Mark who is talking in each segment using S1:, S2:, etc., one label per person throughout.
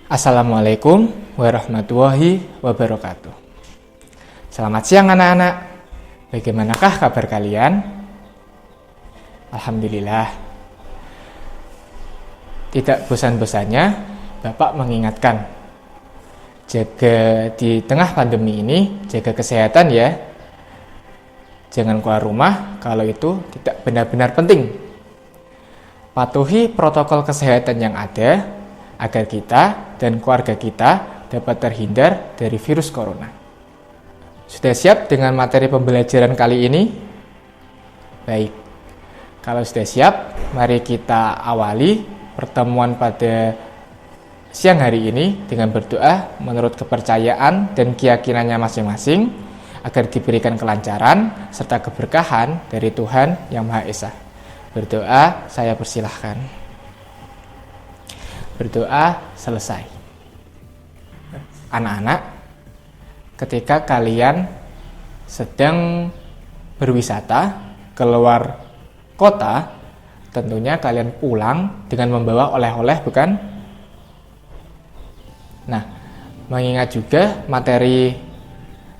S1: Assalamualaikum warahmatullahi wabarakatuh. Selamat siang anak-anak. Bagaimanakah kabar kalian? Alhamdulillah. Tidak bosan-bosannya Bapak mengingatkan, jaga di tengah pandemi ini, jaga kesehatan ya. Jangan keluar rumah kalau itu tidak benar-benar penting. Patuhi protokol kesehatan yang ada agar kita dan keluarga kita dapat terhindar dari virus corona. Sudah siap dengan materi pembelajaran kali ini? Baik, kalau sudah siap, mari kita awali pertemuan pada siang hari ini dengan berdoa menurut kepercayaan dan keyakinannya masing-masing agar diberikan kelancaran serta keberkahan dari Tuhan Yang Maha Esa. Berdoa, saya persilahkan. Berdoa selesai. Anak-anak, ketika kalian sedang berwisata keluar kota, tentunya kalian pulang dengan membawa oleh-oleh, bukan? Nah, mengingat juga materi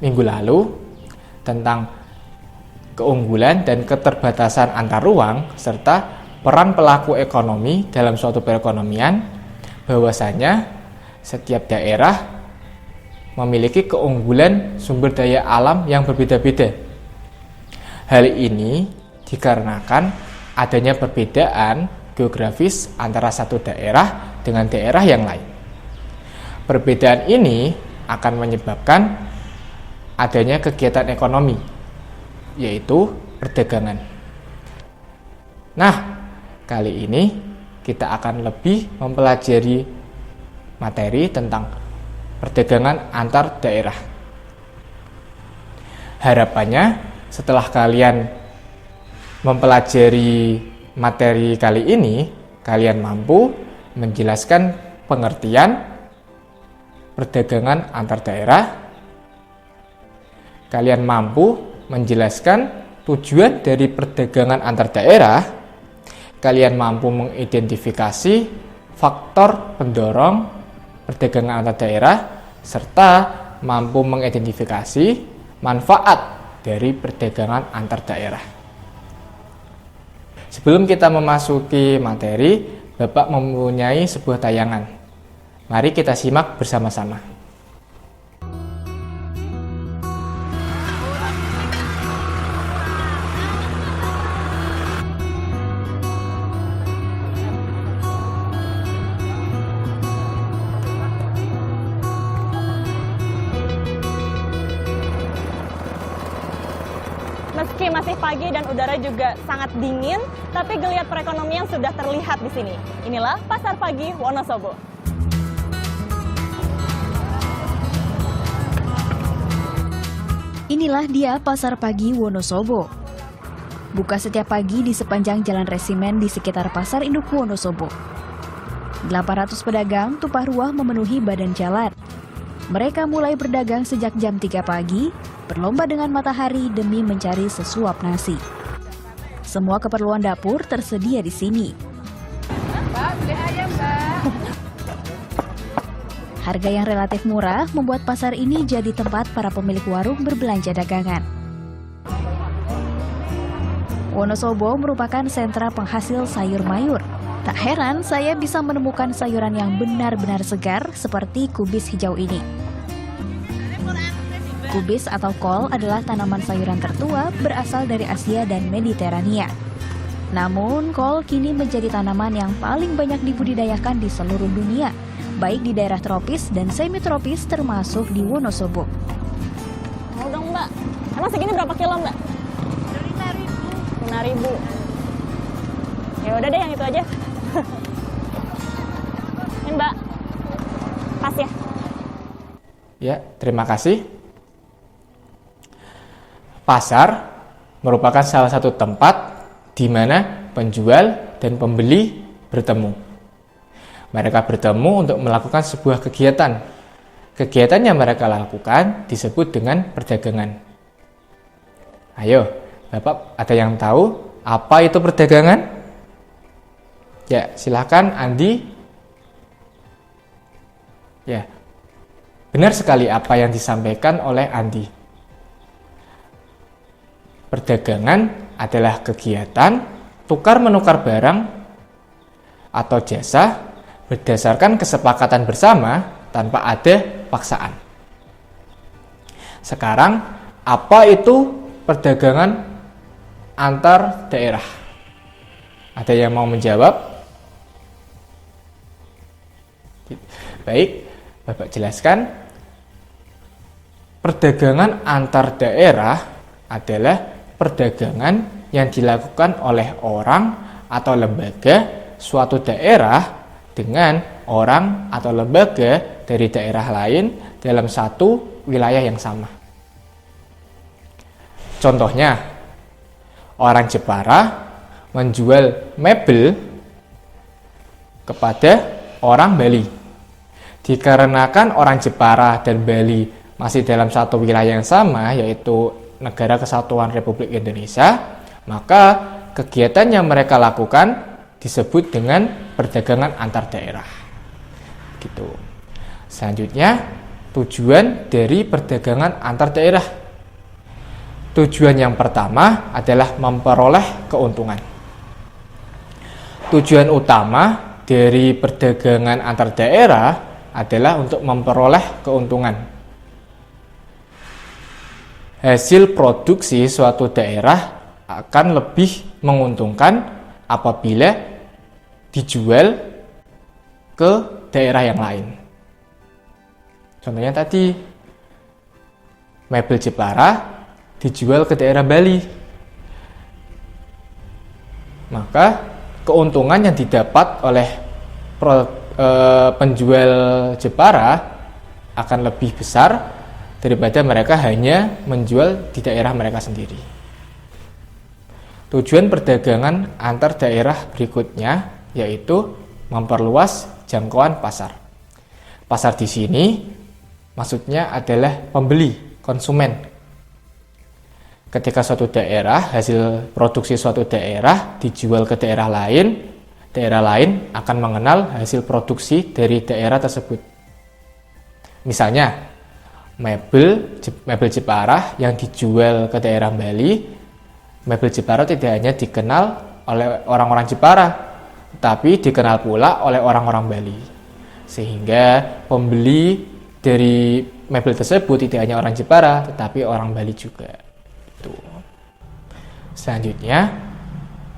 S1: minggu lalu tentang keunggulan dan keterbatasan antar ruang serta peran pelaku ekonomi dalam suatu perekonomian, bahwasanya setiap daerah memiliki keunggulan sumber daya alam yang berbeda-beda. Hal ini dikarenakan adanya perbedaan geografis antara satu daerah dengan daerah yang lain. Perbedaan ini akan menyebabkan adanya kegiatan ekonomi, yaitu perdagangan. Nah, kali ini kita akan lebih mempelajari materi tentang perdagangan antar daerah. Harapannya setelah kalian mempelajari materi kali ini, kalian mampu menjelaskan pengertian perdagangan antar daerah. Kalian mampu menjelaskan tujuan dari perdagangan antar daerah. Kalian mampu mengidentifikasi faktor pendorong perdagangan antar daerah serta mampu mengidentifikasi manfaat dari perdagangan antar daerah. Sebelum kita memasuki materi, Bapak mempunyai sebuah tayangan. Mari kita simak bersama-sama.
S2: Meski masih pagi dan udara juga sangat dingin, tapi geliat perekonomian sudah terlihat di sini. Inilah Pasar Pagi Wonosobo.
S3: Inilah dia Pasar Pagi Wonosobo. Buka setiap pagi di sepanjang Jalan Resimen di sekitar Pasar Induk Wonosobo. 800 pedagang tumpah ruah memenuhi badan jalan. Mereka mulai berdagang sejak jam 3 pagi, berlomba dengan matahari demi mencari sesuap nasi. Semua keperluan dapur tersedia di sini. Mbak, beli ayam, Mbak. Harga yang relatif murah membuat pasar ini jadi tempat para pemilik warung berbelanja dagangan. Wonosobo merupakan sentra penghasil sayur mayur. Tak heran saya bisa menemukan sayuran yang benar-benar segar seperti kubis hijau ini. Kubis atau kol adalah tanaman sayuran tertua berasal dari Asia dan Mediterania. Namun, kol kini menjadi tanaman yang paling banyak dibudidayakan di seluruh dunia, baik di daerah tropis dan semi-tropis termasuk di Wonosobo.
S2: Mau dong, Mbak. Emang segini berapa kilo, Mbak? 5.000. Ya udah deh yang itu aja. Ini, Mbak. Pas ya?
S1: Ya, terima kasih. Pasar merupakan salah satu tempat di mana penjual dan pembeli bertemu. Mereka bertemu untuk melakukan sebuah kegiatan. Kegiatan yang mereka lakukan disebut dengan perdagangan. Ayo, Bapak ada yang tahu apa itu perdagangan? Ya, silakan Andi. Ya, benar sekali apa yang disampaikan oleh Andi. Perdagangan adalah kegiatan tukar-menukar barang atau jasa berdasarkan kesepakatan bersama tanpa ada paksaan. Sekarang, apa itu perdagangan antar daerah? Ada yang mau menjawab? Baik, Bapak jelaskan. Perdagangan antar daerah adalah perdagangan yang dilakukan oleh orang atau lembaga suatu daerah dengan orang atau lembaga dari daerah lain dalam satu wilayah yang sama. Contohnya, orang Jepara menjual mebel kepada orang Bali. Dikarenakan orang Jepara dan Bali masih dalam satu wilayah yang sama, yaitu Negara Kesatuan Republik Indonesia, maka kegiatan yang mereka lakukan disebut dengan perdagangan antar daerah. Gitu. Selanjutnya, tujuan dari perdagangan antar daerah. Tujuan yang pertama adalah memperoleh keuntungan. Tujuan utama dari perdagangan antar daerah adalah untuk memperoleh keuntungan. Hasil produksi suatu daerah akan lebih menguntungkan apabila dijual ke daerah yang lain. Contohnya tadi, mebel Jepara dijual ke daerah Bali. Maka keuntungan yang didapat oleh penjual Jepara akan lebih besar daripada mereka hanya menjual di daerah mereka sendiri. Tujuan perdagangan antar daerah berikutnya yaitu memperluas jangkauan pasar. Pasar di sini maksudnya adalah pembeli, konsumen. Ketika suatu daerah, hasil produksi suatu daerah dijual ke daerah lain akan mengenal hasil produksi dari daerah tersebut. Misalnya, mebel Jepara yang dijual ke daerah Bali, mebel Jepara tidak hanya dikenal oleh orang-orang Jepara, tapi dikenal pula oleh orang-orang Bali. Sehingga pembeli dari mebel tersebut tidak hanya orang Jepara, tetapi orang Bali juga. Selanjutnya,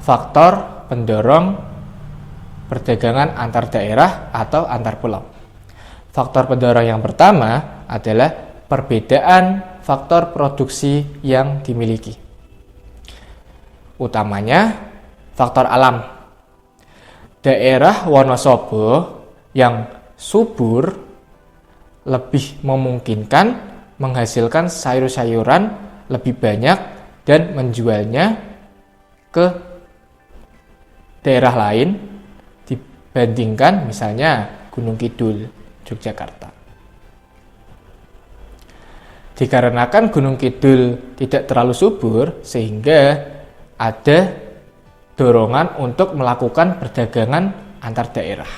S1: faktor pendorong perdagangan antar daerah atau antar pulau. Faktor pendorong yang pertama adalah perbedaan faktor produksi yang dimiliki. Utamanya, faktor alam. Daerah Wonosobo yang subur lebih memungkinkan menghasilkan sayur-sayuran lebih banyak dan menjualnya ke daerah lain dibandingkan misalnya Gunung Kidul, Yogyakarta. Dikarenakan Gunung Kidul tidak terlalu subur, sehingga ada dorongan untuk melakukan perdagangan antar daerah.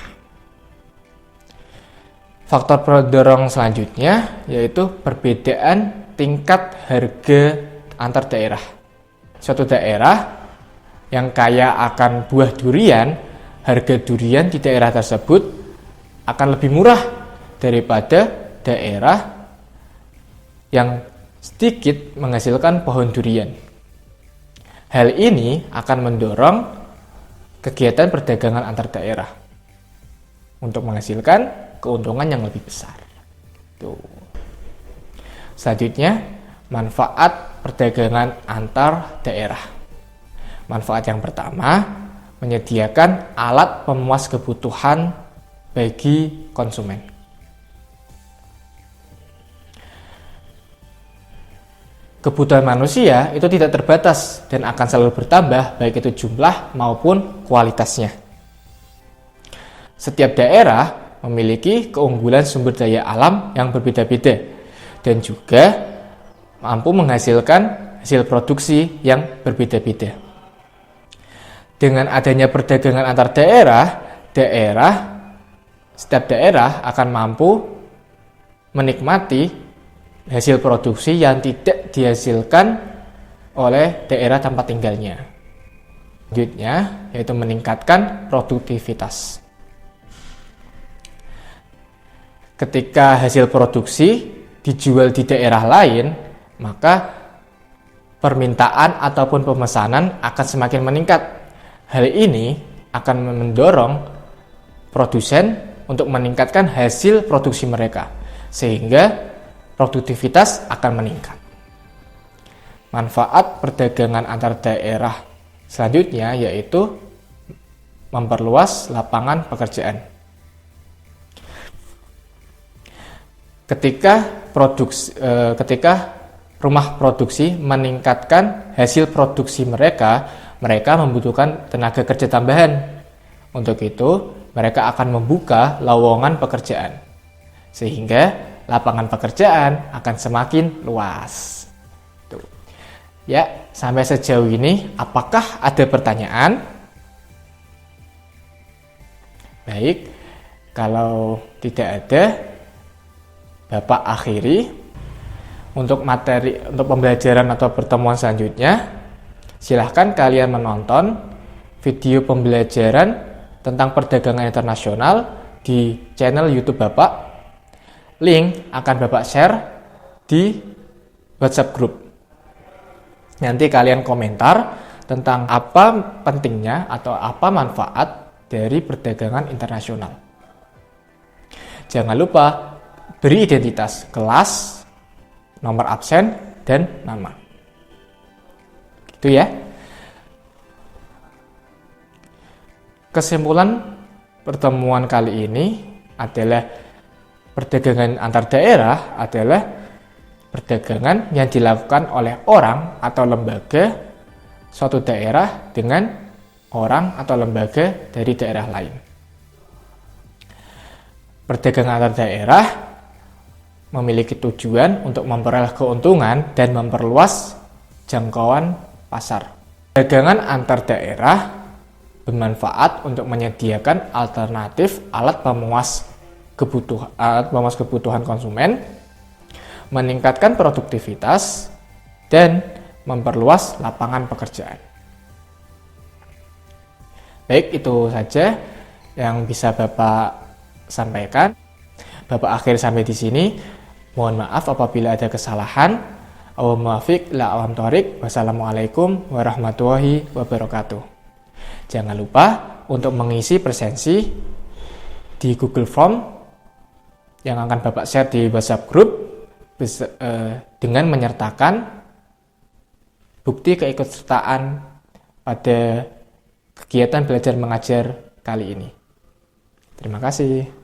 S1: Faktor pendorong selanjutnya yaitu perbedaan tingkat harga antar daerah. Suatu daerah yang kaya akan buah durian, harga durian di daerah tersebut akan lebih murah daripada daerah yang sedikit menghasilkan pohon durian. Hal ini akan mendorong kegiatan perdagangan antar daerah untuk menghasilkan keuntungan yang lebih besar. Tuh. Selanjutnya, manfaat perdagangan antar daerah. Manfaat yang pertama, menyediakan alat pemuas kebutuhan bagi konsumen. Kebutuhan manusia itu tidak terbatas dan akan selalu bertambah, baik itu jumlah maupun kualitasnya. Setiap daerah memiliki keunggulan sumber daya alam yang berbeda-beda dan juga mampu menghasilkan hasil produksi yang berbeda-beda. Dengan adanya perdagangan antar daerah, setiap daerah akan mampu menikmati hasil produksi yang tidak dihasilkan oleh daerah tempat tinggalnya. Selanjutnya, yaitu meningkatkan produktivitas. Ketika hasil produksi dijual di daerah lain, maka permintaan ataupun pemesanan akan semakin meningkat. Hal ini akan mendorong produsen untuk meningkatkan hasil produksi mereka, sehingga produktivitas akan meningkat. Manfaat perdagangan antar daerah selanjutnya yaitu memperluas lapangan pekerjaan. Ketika rumah produksi meningkatkan hasil produksi mereka membutuhkan tenaga kerja tambahan. Untuk itu, mereka akan membuka lowongan pekerjaan, sehingga lapangan pekerjaan akan semakin luas. Tuh. Ya, sampai sejauh ini, apakah ada pertanyaan? Baik, kalau tidak ada, Bapak akhiri. Untuk pembelajaran atau pertemuan selanjutnya, silahkan kalian menonton video pembelajaran tentang perdagangan internasional di channel YouTube Bapak. Link akan Bapak share di WhatsApp group. Nanti kalian komentar tentang apa pentingnya atau apa manfaat dari perdagangan internasional. Jangan lupa beri identitas kelas, nomor absen, dan nama. Itu ya. Kesimpulan pertemuan kali ini adalah perdagangan antar daerah adalah perdagangan yang dilakukan oleh orang atau lembaga suatu daerah dengan orang atau lembaga dari daerah lain. Perdagangan antar daerah memiliki tujuan untuk memperoleh keuntungan dan memperluas jangkauan pasar. Perdagangan antar daerah bermanfaat untuk menyediakan alternatif alat pemuas kebutuhan konsumen, meningkatkan produktivitas, dan memperluas lapangan pekerjaan. Baik, itu saja yang bisa Bapak sampaikan. Bapak akhir sampai di sini. Mohon maaf apabila ada kesalahan. Wassalamualaikum warahmatullahi wabarakatuh. Jangan lupa untuk mengisi presensi di Google Form yang akan Bapak share di WhatsApp group dengan menyertakan bukti keikutsertaan pada kegiatan belajar mengajar kali ini. Terima kasih.